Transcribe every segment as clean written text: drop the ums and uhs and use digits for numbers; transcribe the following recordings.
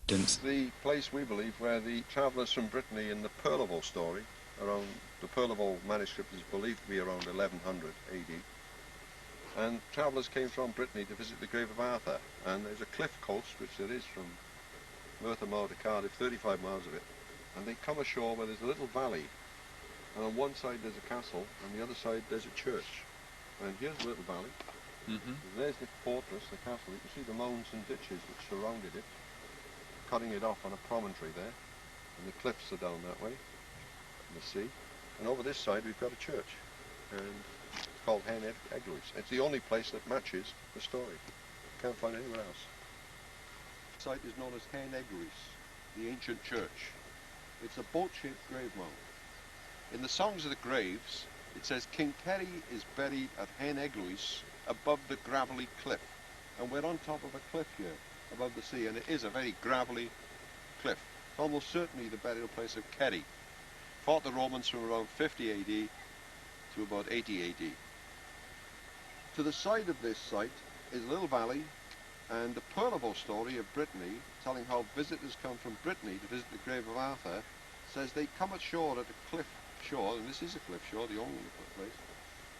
The place, we believe, where the travellers from Brittany in the Perleval story, around the Perleval manuscript is believed to be around 1100 AD, and travellers came from Brittany to visit the grave of Arthur, and there's a cliff coast, which there is from Merthyr Mawr to Cardiff, 35 miles of it, and they come ashore where there's a little valley, and on one side there's a castle, and the other side there's a church. And here's the little valley, there's the fortress, the castle. You can see the mounds and ditches which surrounded it, cutting it off on a promontory there, and the cliffs are down that way, and the sea. And over this side we've got a church, and it's called Hen Eglwys. It's the only place that matches the story. Can't find anywhere else. The site is known as Hen Eglwys, the ancient church. It's a boat-shaped grave mound. In the Songs of the Graves, it says King Kerry is buried at Hen Eglwys above the gravelly cliff. And we're on top of a cliff here, above the sea, and it is a very gravelly cliff. Almost certainly the burial place of Kerry. Fought the Romans from around 50 AD to about 80 AD. To the side of this site is a little valley, and the Perleval story of Brittany, telling how visitors come from Brittany to visit the grave of Arthur, says they come ashore at a cliff shore, and this is a cliff shore, the only place,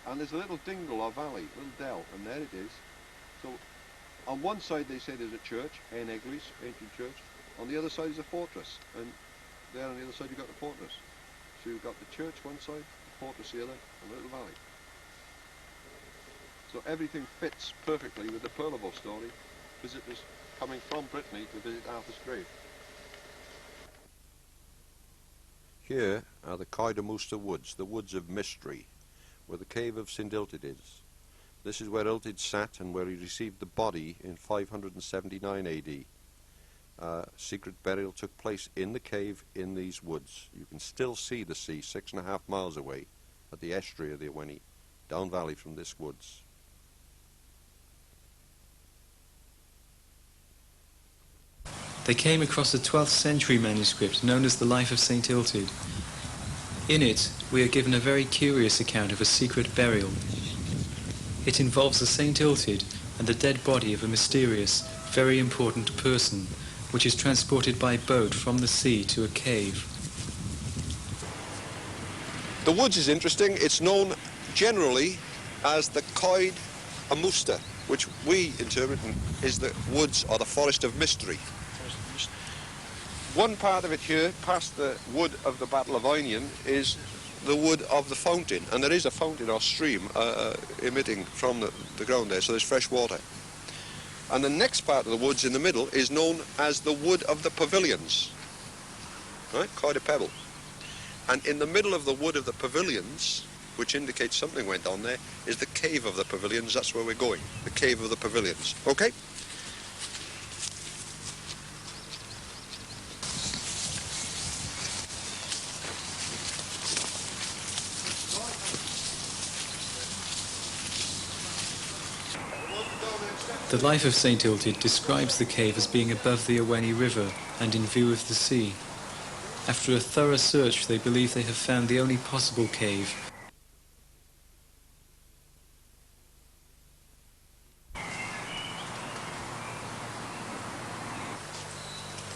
and there's a little dingle or valley, a little dell, and there it is. So on one side they say there's a church, Hen Eglwys, ancient church. On the other side is a fortress, and there on the other side you've got the fortress. So you've got the church one side, the fortress the other, and a little valley. So everything fits perfectly with the Perleval story, visitors coming from Brittany to visit Arthur's grave. Here are the Coed woods, the woods of mystery, where the cave of St. Illtyd is. This is where Illtyd sat and where he received the body in 579 AD. Secret burial took place in the cave in these woods. You can still see the sea 6.5 miles away at the estuary of the Iwenny, down valley from this woods. They came across a 12th century manuscript known as the Life of St. Illtyd. In it, we are given a very curious account of a secret burial. It involves the St. Illtyd and the dead body of a mysterious, very important person, which is transported by boat from the sea to a cave. The woods is interesting. It's known generally as the Coed which we interpret is the woods or the forest of mystery. One part of it here, past the wood of the Battle of Einion, is the wood of the fountain, and there is a fountain or stream emitting from the ground there, so there's fresh water. And the next part of the woods in the middle is known as the wood of the pavilions, right? Quite a pebble. And in the middle of the wood of the pavilions, which indicates something went on there, is the cave of the pavilions. That's where we're going, the cave of the pavilions. Okay? The Life of St. Illtyd describes the cave as being above the Iwenny River and in view of the sea. After a thorough search, they believe they have found the only possible cave.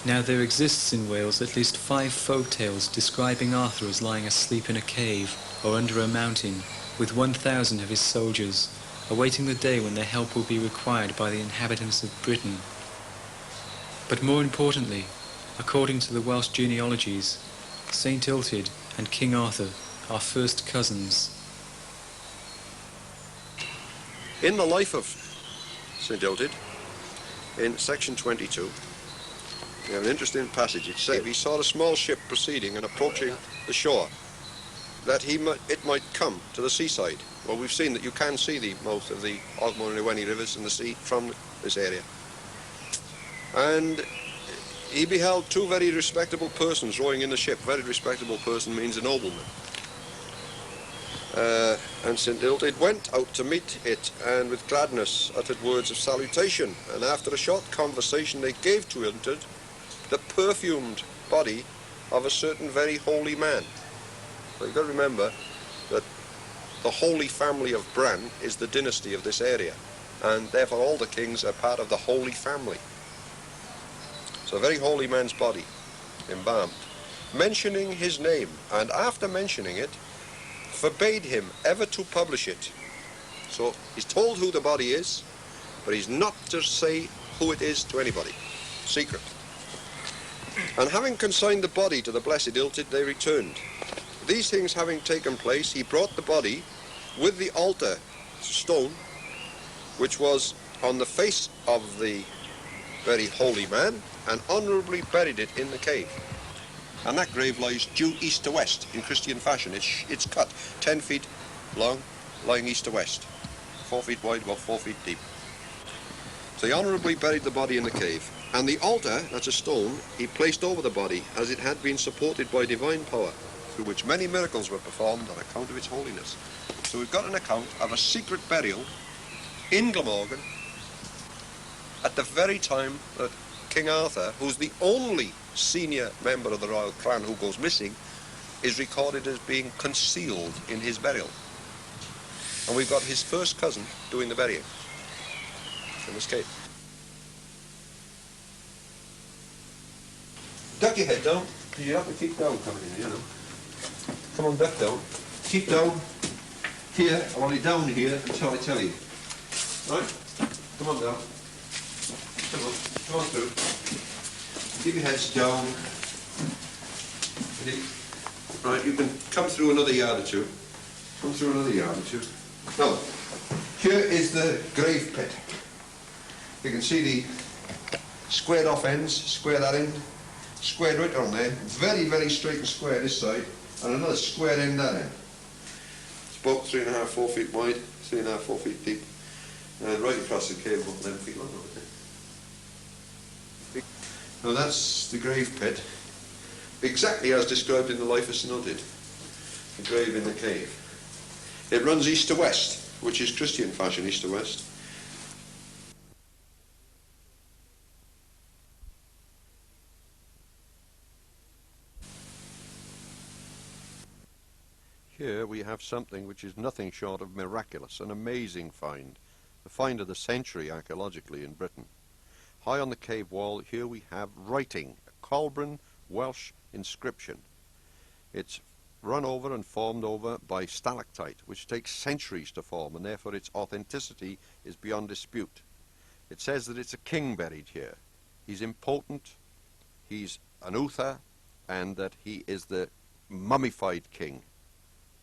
Now there exists in Wales at least 5 folk tales describing Arthur as lying asleep in a cave or under a mountain with 1,000 of his soldiers, awaiting the day when their help will be required by the inhabitants of Britain. But more importantly, according to the Welsh genealogies, St. Illtyd and King Arthur are first cousins. In the Life of St. Illtyd, in section 22, we have an interesting passage. It says, he saw a small ship proceeding and approaching the shore, that it might come to the seaside. Well, we've seen that you can see the mouth of the Ogmore and Iwenny rivers and the sea from this area. And he beheld 2 very respectable persons rowing in the ship. Very respectable person means a nobleman. And St. Illtyd went out to meet it, and with gladness uttered words of salutation. And after a short conversation they gave to Illtyd the perfumed body of a certain very holy man. So you've got to remember that the Holy Family of Bran is the dynasty of this area, and therefore all the kings are part of the Holy Family. It's a very holy man's body, embalmed, mentioning his name, and after mentioning it, forbade him ever to publish it. So he's told who the body is, but he's not to say who it is to anybody. Secret. And having consigned the body to the blessed Iltyd, they returned. These things having taken place, he brought the body with the altar stone, which was on the face of the very holy man, and honourably buried it in the cave. And that grave lies due east to west in Christian fashion. It's cut 10 feet long, lying east to west, 4 feet wide, about 4 feet deep. So he honourably buried the body in the cave. And the altar, that's a stone, he placed over the body as it had been supported by divine power, through which many miracles were performed on account of its holiness. So we've got an account of a secret burial in Glamorgan at the very time that King Arthur, who's the only senior member of the royal clan who goes missing, is recorded as being concealed in his burial. And we've got his first cousin doing the burying in this cave. Duck your head down, because you have to keep down coming in, you know. Come on, duck down. Keep down here, or only down here until I tell you. Right? Come on down. Come on through. Keep your heads down. Right, you can come through another yard or two. Come through another yard or two. Now, here is the grave pit. You can see the squared off ends, square that end, squared right on there, very, very straight and square this side, and another square end that end. It's about 3.5, 4 feet wide, 3.5, 4 feet deep, and right across the cave, about 11 feet long. Now that's the grave pit, exactly as described in the life of St. Iltyd, the grave in the cave. It runs east to west, which is Christian fashion, east to west. Here we have something which is nothing short of miraculous, an amazing find, the find of the century archaeologically in Britain. High on the cave wall here we have writing, a Colburn Welsh inscription. It's run over and formed over by stalactite, which takes centuries to form, and therefore its authenticity is beyond dispute. It says that it's a king buried here. He's impotent, he's an Uther, and that he is the mummified king.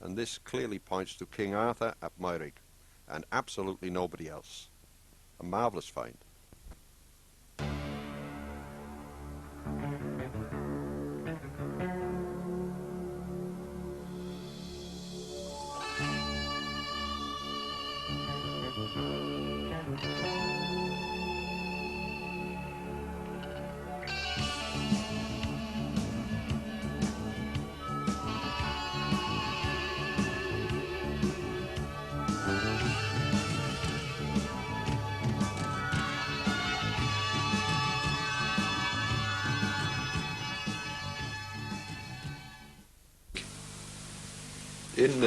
And this clearly points to King Arthur ap Meirig, and absolutely nobody else. A marvellous find. In